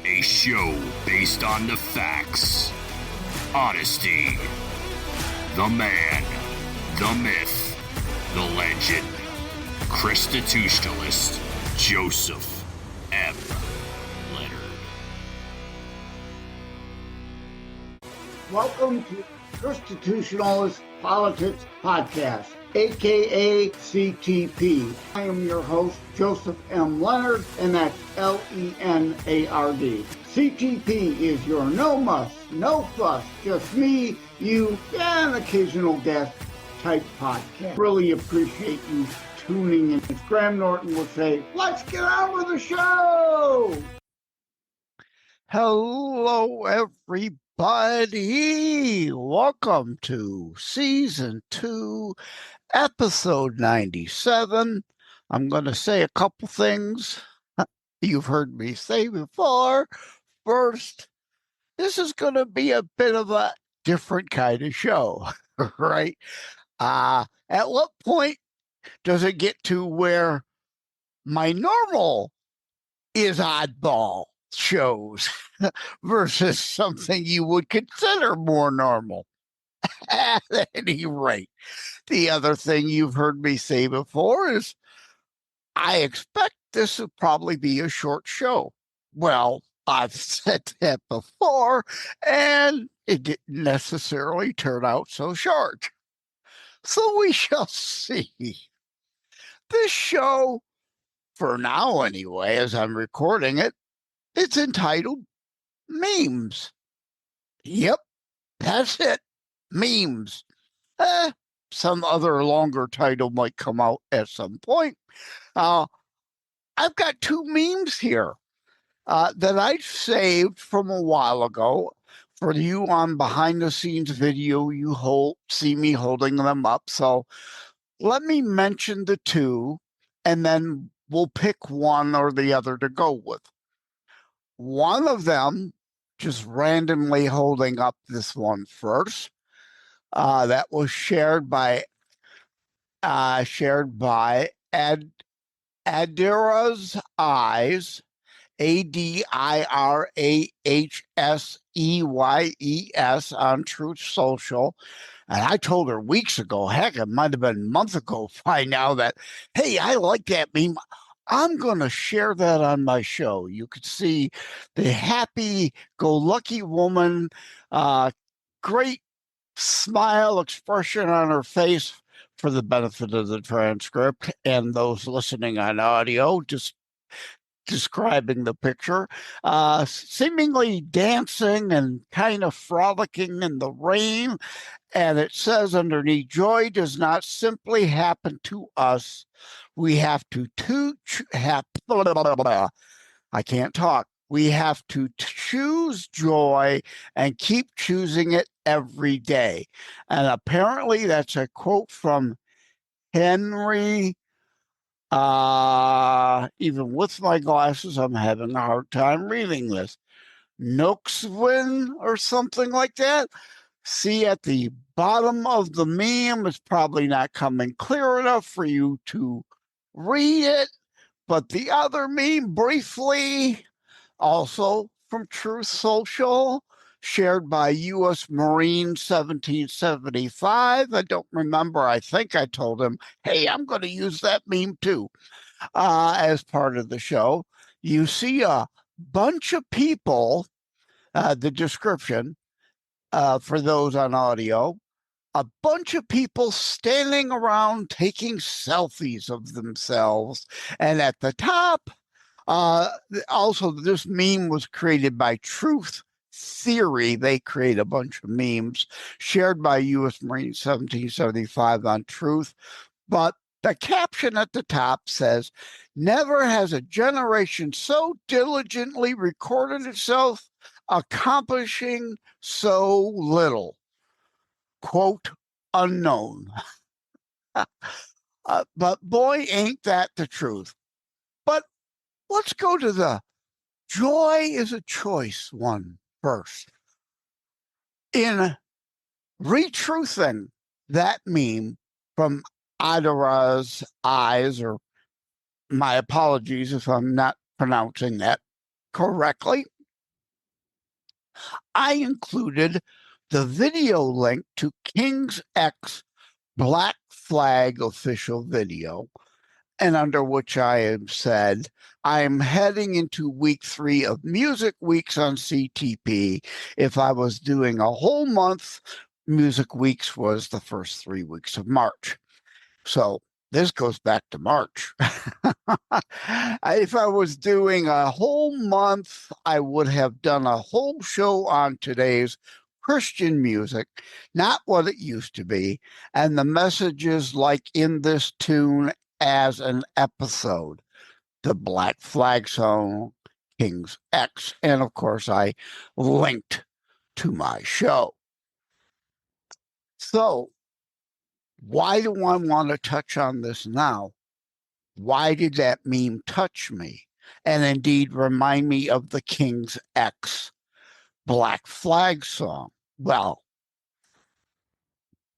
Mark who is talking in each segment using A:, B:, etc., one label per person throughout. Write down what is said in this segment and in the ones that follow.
A: A show based on the facts, honesty, the man, the myth, the legend, ChristiTutionalist, Joseph M. Leonard.
B: Welcome to ChristiTutionalist Politics Podcast, aka CTP. I am your host, Joseph M. Leonard, and that's L-E-N-A-R-D. CTP is your no muss, no fuss, just me, you, and an occasional guest type podcast. Really appreciate you tuning in. As Graham Norton would say, let's get on with the show!
C: Hello, everybody. Welcome to Season 2, Episode 97. I'm going to say a couple things you've heard me say before. First, this is going to be a bit of a different kind of show, right? At what point does it get to where my normal is oddball shows versus something you would consider more normal? At any rate, the other thing you've heard me say before is I expect this will probably be a short show. Well, I've said that before, and it didn't necessarily turn out so short. So we shall see. This show, for now anyway, as I'm recording it, it's entitled Memes. Yep, that's it. Memes. Some other longer title might come out at some point. I've got two memes here that I saved from a while ago. For you on behind the scenes video, you see me holding them up. So let me mention the two, and then we'll pick one or the other to go with. One of them, just randomly holding up this one first, that was shared by Adira's Eyes, ADIRAHSEYES on Truth Social. And I told her weeks ago, heck, it might have been a month ago by now, that, hey, I like that meme. I'm going to share that on my show. You could see the happy-go-lucky woman, great smile expression on her face for the benefit of the transcript and those listening on audio, just describing the picture, seemingly dancing and kind of frolicking in the rain. And it says underneath, joy does not simply happen to us. We have to I can't talk. We have to choose joy and keep choosing it every day. And apparently that's a quote from Henry. Even with my glasses, I'm having a hard time reading this. Nookswin or something like that. See, at the bottom of the meme, it's probably not coming clear enough for you to read it. But the other meme, briefly, also from Truth Social, shared by U.S. Marine 1775. I don't remember. I think I told him, hey, I'm going to use that meme too, as part of the show. You see a bunch of people, the description, for those on audio, a bunch of people standing around taking selfies of themselves. And at the top, also, this meme was created by Truth Theory. They create a bunch of memes shared by U.S. Marine 1775 on Truth. But the caption at the top says, never has a generation so diligently recorded itself accomplishing so little. Quote, unknown. But boy, ain't that the truth. But let's go to the joy is a choice one first. In retruthing that meme from Adira's Eyes, or my apologies if I'm not pronouncing that correctly, I included the video link to King's X Black Flag official video, and under which I have said, I'm heading into week 3 of music weeks on CTP. If I was doing a whole month, music weeks was the first 3 weeks of March. So this goes back to March. If I was doing a whole month, I would have done a whole show on today's Christian music, not what it used to be, and the messages like in this tune as an episode, the Black Flag song, King's X, and of course I linked to my show. So why do I want to touch on this now? Why did that meme touch me and indeed remind me of the King's X Black Flag song? Well,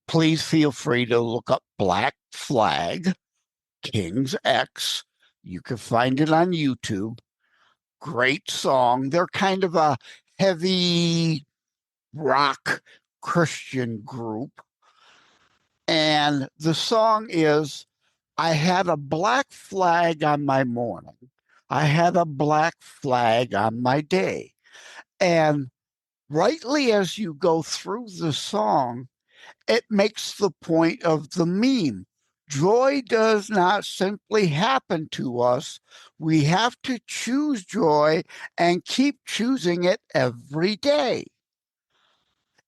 C: please feel free to look up Black Flag, King's X. You can find it on YouTube. Great song. They're kind of a heavy rock Christian group. And the song is, I had a black flag on my morning. I had a black flag on my day. And rightly as you go through the song, it makes the point of the meme. Joy does not simply happen to us. We have to choose joy and keep choosing it every day.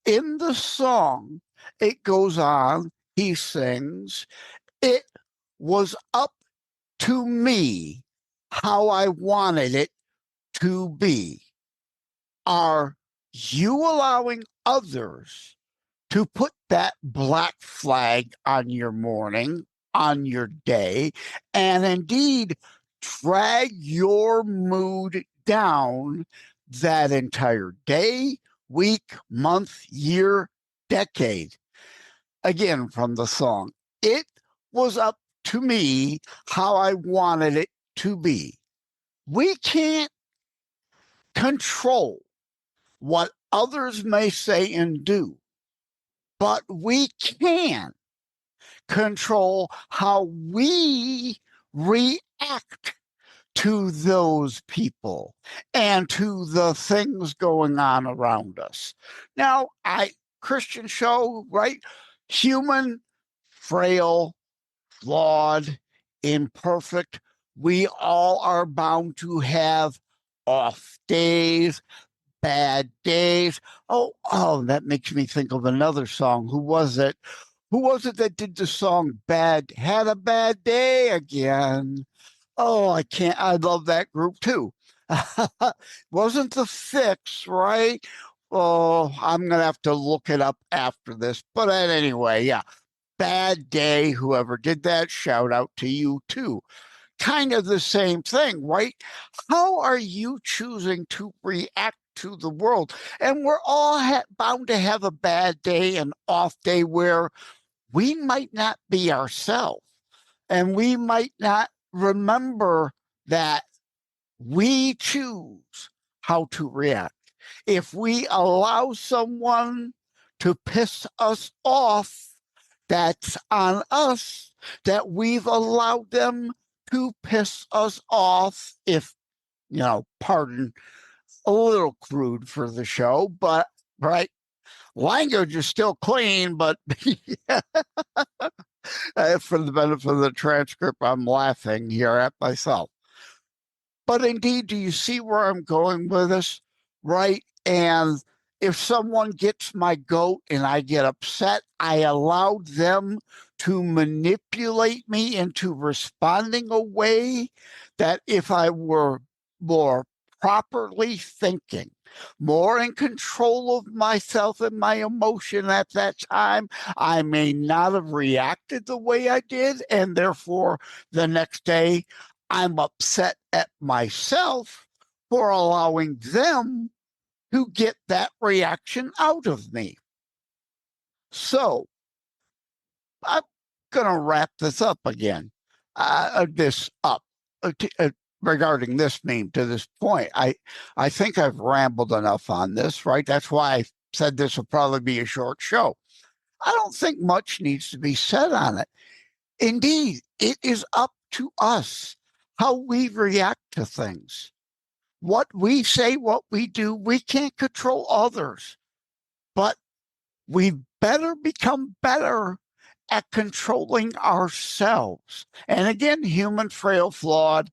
C: In the song, it goes on, he sings, it was up to me how I wanted it to be. Are you allowing others to put that black flag on your morning, on your day, and indeed drag your mood down that entire day, week, month, year, decade? Again, from the song, it was up to me how I wanted it to be. We can't control what others may say and do, but we can control how we react to those people and to the things going on around us. Now, Christian show, right? Human, frail, flawed, imperfect. We all are bound to have off days, bad days. Oh, that makes me think of another song. Who was it? Who was it that did the song Had a Bad Day Again? Oh, I love that group too. Wasn't the Fix, right? Oh, I'm going to have to look it up after this. But anyway, yeah, Bad Day, whoever did that, shout out to you too. Kind of the same thing, right? How are you choosing to react to the world? And we're all bound to have a bad day, an off day where we might not be ourselves, and we might not remember that we choose how to react. If we allow someone to piss us off, that's on us, that we've allowed them to piss us off, if, pardon, a little crude for the show, but, right, language is still clean, but for the benefit of the transcript, I'm laughing here at myself. But indeed, do you see where I'm going with this, right? And if someone gets my goat and I get upset, I allowed them to manipulate me into responding a way that if I were more properly thinking, more in control of myself and my emotion at that time, I may not have reacted the way I did. And therefore, the next day, I'm upset at myself for allowing them to get that reaction out of me. So I'm going to wrap this up again. regarding this meme to this point. I think I've rambled enough on this, right? That's why I said this will probably be a short show. I don't think much needs to be said on it. Indeed, it is up to us how we react to things. What we say, what we do, we can't control others, but we better become better at controlling ourselves. And again, human, frail, flawed.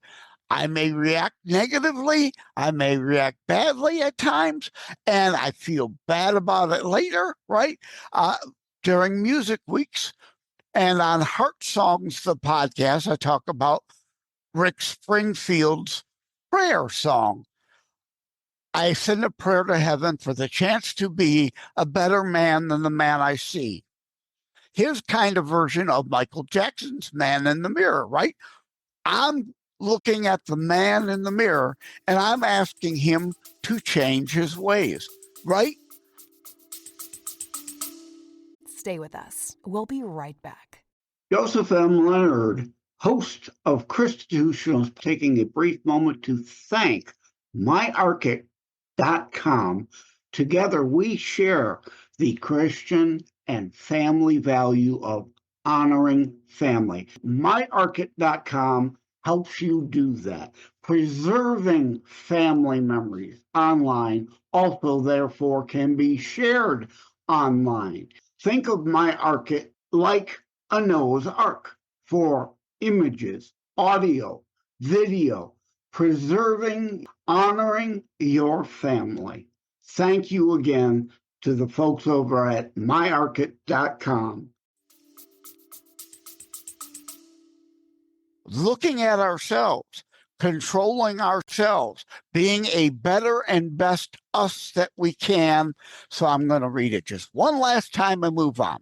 C: I may react negatively. I may react badly at times, and I feel bad about it later, right? During music weeks and on Heart Songs, the podcast, I talk about Rick Springfield's prayer song. I send a prayer to heaven for the chance to be a better man than the man I see. His kind of version of Michael Jackson's Man in the Mirror, right? I'm looking at the man in the mirror and I'm asking him to change his ways, right?
D: Stay with us. We'll be right back.
B: Joseph M. Leonard, host of ChristiTutionalist, taking a brief moment to thank myarchic.com. Together we share the Christian and family value of honoring family. myarchic.com helps you do that. Preserving family memories online also, therefore, can be shared online. Think of myArchic like a Noah's Ark for images, audio, video, preserving, honoring your family. Thank you again to the folks over at myarchic.com.
C: Looking at ourselves, controlling ourselves, being a better and best us that we can. So I'm going to read it just one last time and move on.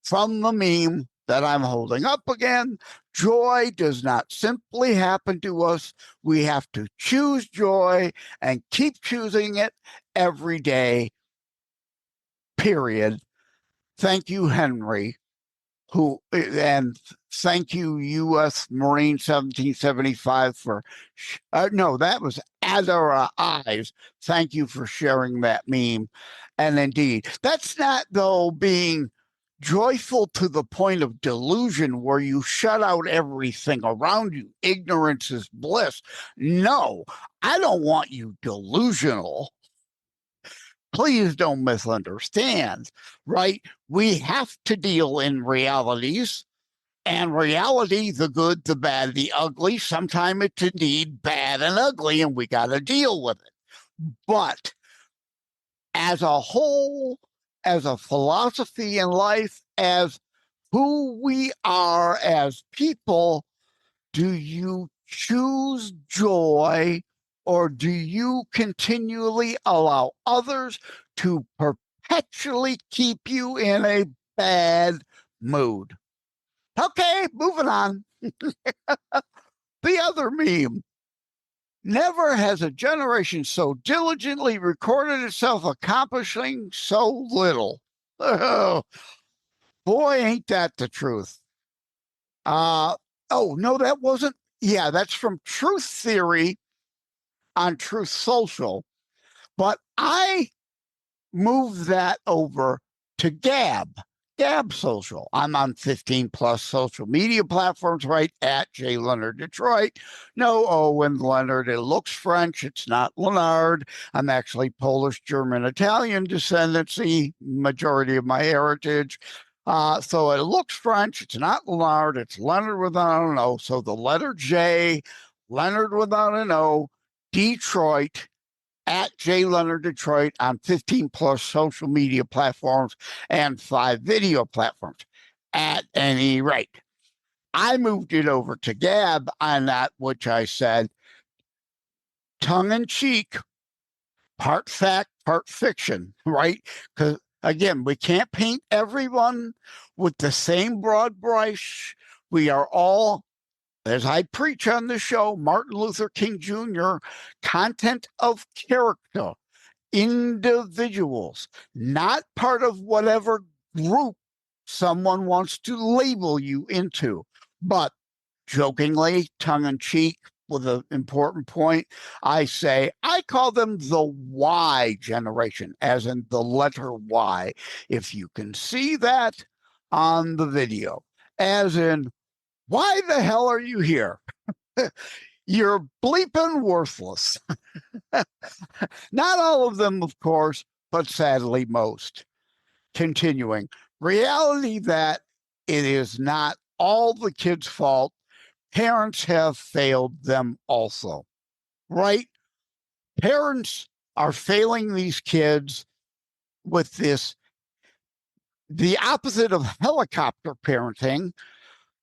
C: From the meme that I'm holding up again, joy does not simply happen to us. We have to choose joy and keep choosing it every day, period. Thank you, Henry. And thank you, U.S. Marine 1775 for, no, that was Adara Eyes. Thank you for sharing that meme. And indeed, that's not, though, being joyful to the point of delusion where you shut out everything around you. Ignorance is bliss. No, I don't want you delusional. Please don't misunderstand, right? We have to deal in realities, and reality, the good, the bad, the ugly. Sometimes it's indeed bad and ugly, and we got to deal with it. But as a whole, as a philosophy in life, as who we are as people, do you choose joy, or do you continually allow others to perpetually keep you in a bad mood? Okay, moving on. The other meme. Never has a generation so diligently recorded itself accomplishing so little. Oh, boy, ain't that the truth. Oh, no, that wasn't. Yeah, that's from Truth Theory on Truth Social. But I moved that over to Gab Social. I'm on 15 plus social media platforms, right? At J. Leonard Detroit. No Owen Leonard. It looks French. It's not Leonard. I'm actually Polish, German, Italian descendancy, majority of my heritage. So it looks French. It's not Leonard. It's Leonard without an O. So the letter J, Leonard without an O, Detroit, at J. Leonard Detroit on 15 plus social media platforms and 5 video platforms. At any rate, I moved it over to Gab on that, which I said, tongue in cheek, part fact, part fiction, right? Because again, we can't paint everyone with the same broad brush. We are all, as I preach on the show, Martin Luther King Jr., content of character, individuals, not part of whatever group someone wants to label you into. But jokingly, tongue-in-cheek, with an important point. I call them the Y generation, as in the letter Y. If you can see that on the video, as in, why the hell are you here? You're bleeping worthless. Not all of them, of course, but sadly most. Continuing, reality that it is not all the kids' fault. Parents have failed them also, right? Parents are failing these kids with the opposite of helicopter parenting,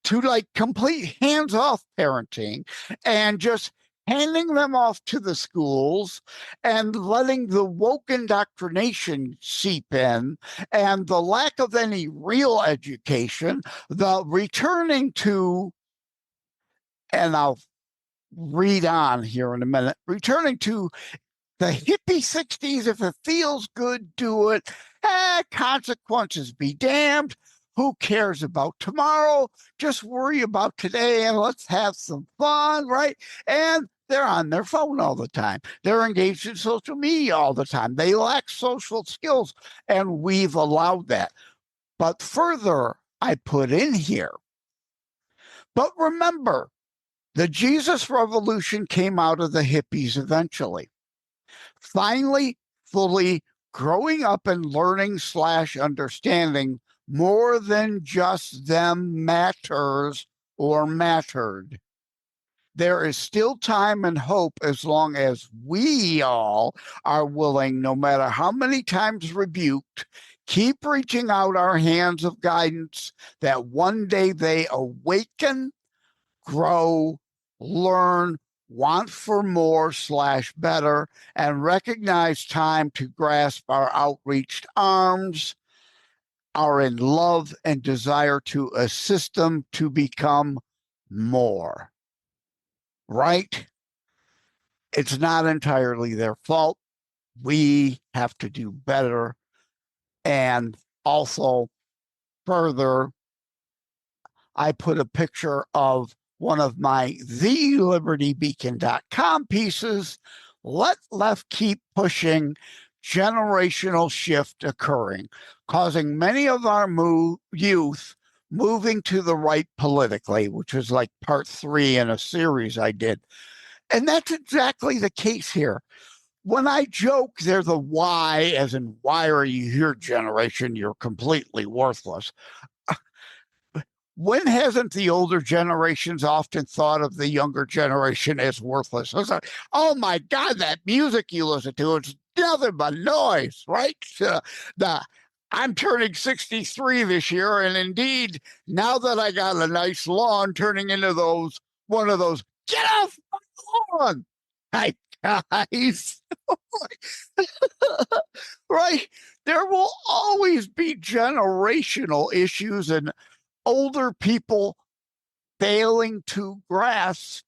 C: to like complete hands-off parenting and just handing them off to the schools and letting the woke indoctrination seep in and the lack of any real education, the returning to, and I'll read on here in a minute, returning to the hippie 60s. If it feels good, do it. Consequences be damned. Who cares about tomorrow? Just worry about today and let's have some fun, right? And they're on their phone all the time. They're engaged in social media all the time. They lack social skills, and we've allowed that. But further, I put in here, but remember, the Jesus Revolution came out of the hippies eventually. Finally, fully growing up and learning / understanding more than just them matters or mattered. There is still time and hope as long as we all are willing, no matter how many times rebuked, keep reaching out our hands of guidance that one day they awaken, grow, learn, want for more / better, and recognize time to grasp our outreached arms, are in love and desire to assist them to become more. Right? It's not entirely their fault. We have to do better. And also, further, I put a picture of one of my thelibertybeacon.com pieces. Let left keep pushing, generational shift occurring, causing many of our youth moving to the right politically, which is like part 3 in a series I did. And that's exactly the case here. When I joke they're the why, as in why are you here generation, you're completely worthless. When hasn't the older generations often thought of the younger generation as worthless? It's like, oh my God, that music you listen to, it's nothing but noise, right? I'm turning 63 this year, and indeed, now that I got a nice lawn, turning into one of those, get off my lawn, hi guys. Right? There will always be generational issues and older people failing to grasp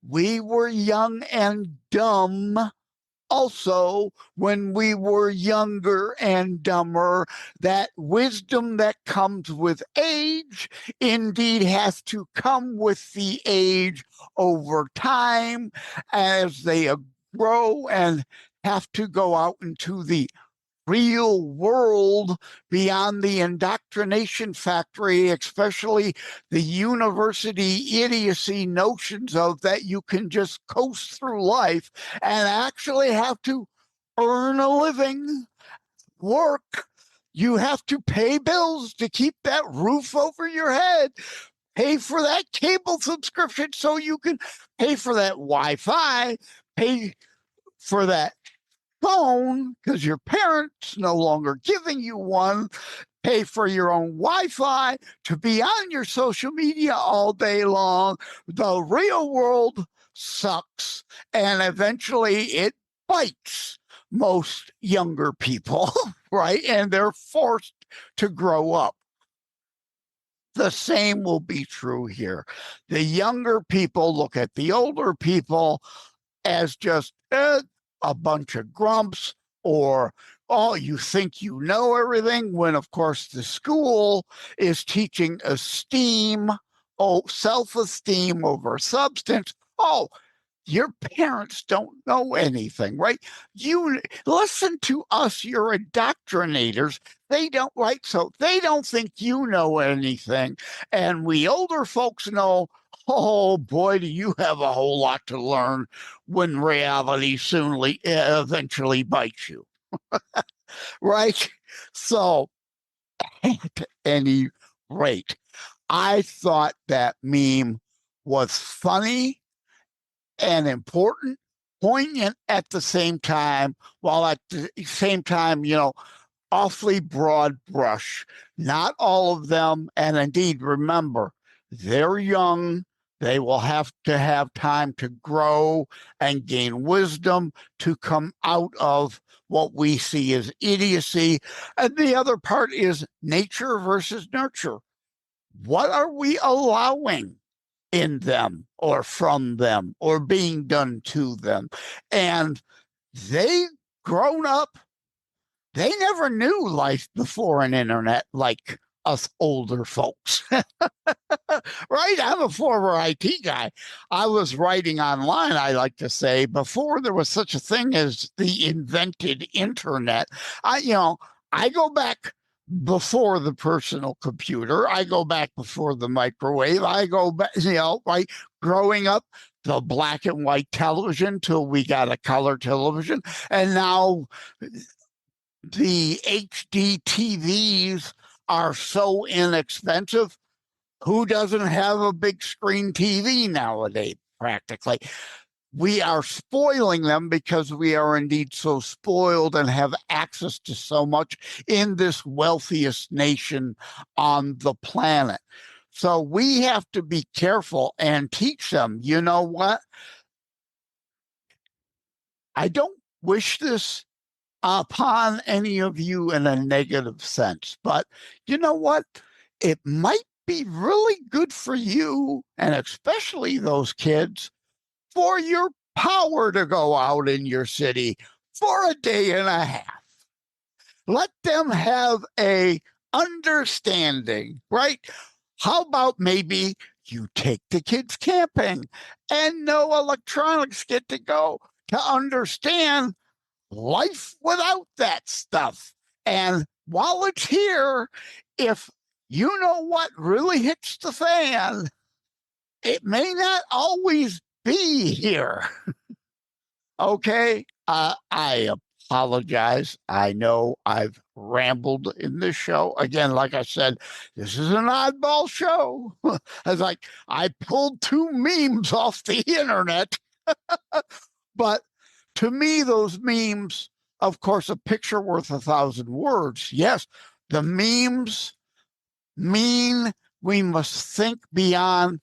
C: we were young and dumb also when we were younger and dumber. That wisdom that comes with age indeed has to come with the age over time as they grow and have to go out into the real world beyond the indoctrination factory, especially the university idiocy notions of that you can just coast through life and actually have to earn a living, work. You have to pay bills to keep that roof over your head, pay for that cable subscription so you can pay for that Wi-Fi, pay for that phone because your parents no longer giving you one, pay for your own Wi-Fi to be on your social media all day long. The real world sucks, and eventually it bites most younger people, right? And they're forced to grow up. The same will be true here. The younger people look at the older people as just a bunch of grumps, or, oh, you think you know everything, when of course the school is teaching esteem, self-esteem over substance. Oh, your parents don't know anything, right? You listen to us, your indoctrinators. They don't so they don't think you know anything. And we older folks know, oh boy, do you have a whole lot to learn when reality eventually bites you. Right? So at any rate, I thought that meme was funny and important, poignant at the same time, while at the same time, awfully broad brush. Not all of them, and indeed, remember, they're young. They will have to have time to grow and gain wisdom to come out of what we see as idiocy. And the other part is nature versus nurture. What are we allowing in them or from them or being done to them? And they grown up, they never knew life before an internet like us older folks. Right? I'm a former IT guy. I was writing online, I like to say, before there was such a thing as the invented internet. I go back before the personal computer. I go back before the microwave. I go back, right? Growing up, the black and white television till we got a color television. And now the HD TVs are so inexpensive. Who doesn't have a big screen TV nowadays, practically? We are spoiling them because we are indeed so spoiled and have access to so much in this wealthiest nation on the planet. So we have to be careful and teach them, you know what? I don't wish this upon any of you in a negative sense, but you know what? It might be really good for you, and especially those kids, for your power to go out in your city for a day and a half. Let them have a understanding, right? How about maybe you take the kids camping and no electronics get to go to understand life without that stuff. And while it's here, if you know what really hits the fan, it may not always be here. Okay, I apologize. I know I've rambled in this show. Again, like I said, this is an oddball show. I pulled 2 memes off the internet. But to me, those memes, of course, a picture worth 1,000 words. Yes, the memes mean we must think beyond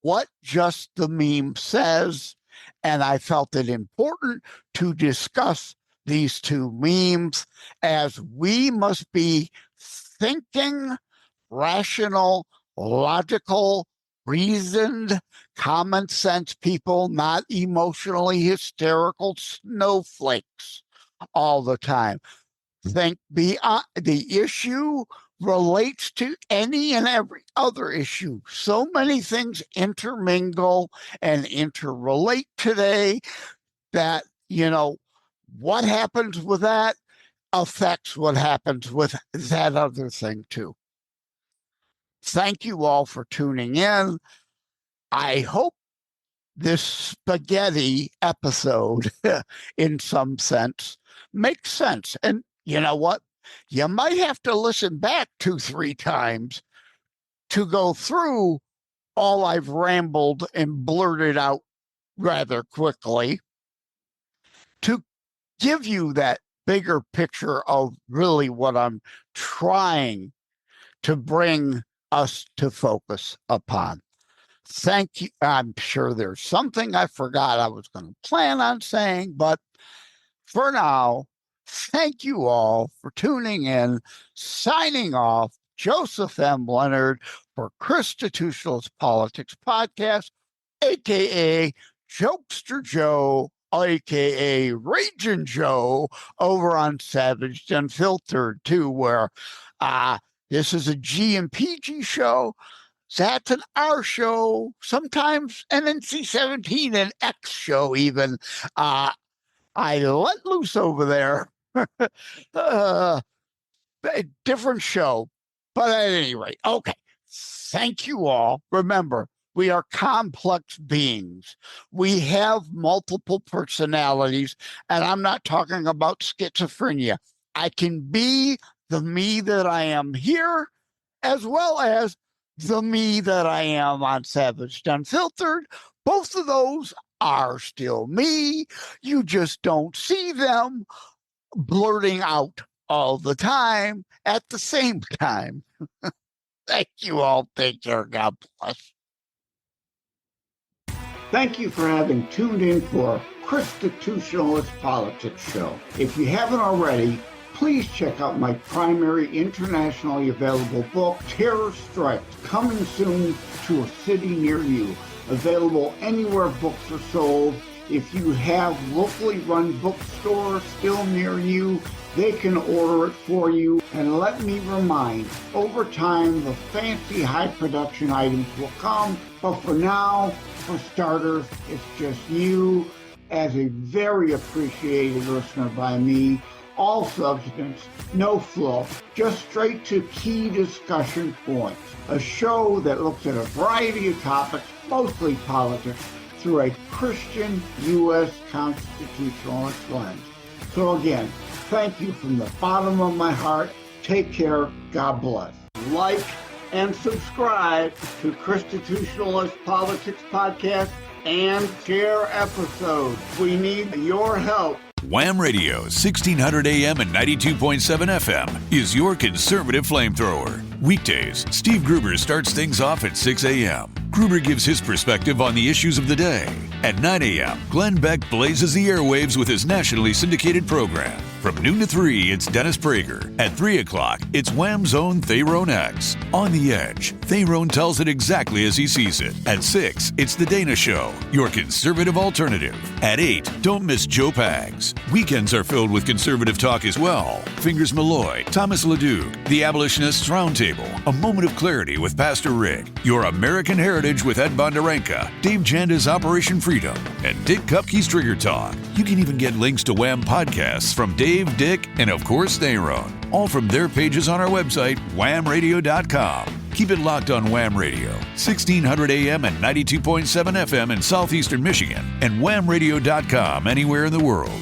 C: what just the meme says. And I felt it important to discuss these 2 memes, as we must be thinking, rational, logical, reasoned, common sense people, not emotionally hysterical snowflakes all the time. Think beyond the issue relates to any and every other issue. So many things intermingle and interrelate today that, what happens with that affects what happens with that other thing too. Thank you all for tuning in. I hope this spaghetti episode, in some sense, makes sense. And you know what? You might have to listen back 2-3 times to go through all I've rambled and blurted out rather quickly to give you that bigger picture of really what I'm trying to bring us to focus upon. Thank you. I'm sure there's something I forgot I was going to plan on saying, but for now, thank you all for tuning in. Signing off, Joseph M. Leonard for ChristiTutionalist Politics Podcast, aka Jokester Joe, aka Raging Joe, over on Savaged Unfiltered too, where this is a G and PG show. That's an R show, sometimes an NC-17, an X show even. I let loose over there. A different show. But at any rate, okay. Thank you all. Remember, we are complex beings. We have multiple personalities, and I'm not talking about schizophrenia. I can be the me that I am here, as well as the me that I am on Savaged Unfiltered. Both of those are still me. You just don't see them blurting out all the time at the same time. Thank you all. Take care. God bless.
B: Thank you for having tuned in for ChristiTutionalist Politics Show. If you haven't already, please check out my primary internationally available book, Terror Strikes, coming soon to a city near you. Available anywhere books are sold. If you have locally run bookstores still near you, they can order it for you. And let me remind, over time, the fancy high production items will come. But for now, for starters, it's just you as a very appreciated listener by me. All substance, no fluff, just straight to key discussion points. A show that looks at a variety of topics, mostly politics, through a Christian U.S. constitutionalist lens. So again, thank you from the bottom of my heart. Take care. God bless. Like and subscribe to ChristiTutionalist Politics Podcast and share episodes. We need your help.
E: Wham Radio, 1600 AM and 92.7 FM is your conservative flamethrower. Weekdays, Steve Gruber starts things off at 6 a.m. Gruber gives his perspective on the issues of the day. At 9 a.m., Glenn Beck blazes the airwaves with his nationally syndicated program. From noon to 3, it's Dennis Prager. At 3 o'clock, it's Wham's own Thayrone X. On the Edge, Thayrone tells it exactly as he sees it. At 6, it's The Dana Show, your conservative alternative. At 8, don't miss Joe Pags. Weekends are filled with conservative talk as well. Fingers Malloy, Thomas LeDuc, The Abolitionists Roundtable, A Moment of Clarity with Pastor Rick, Your American Heritage with Ed Bondarenka, Dave Janda's Operation Freedom, and Dick Kupke's Trigger Talk. You can even get links to Wham podcasts from Dave, Dick, and of course Thayrone, all from their pages on our website, whamradio.com. Keep it locked on Wham Radio, 1600 AM and 92.7 FM in southeastern Michigan, and whamradio.com anywhere in the world.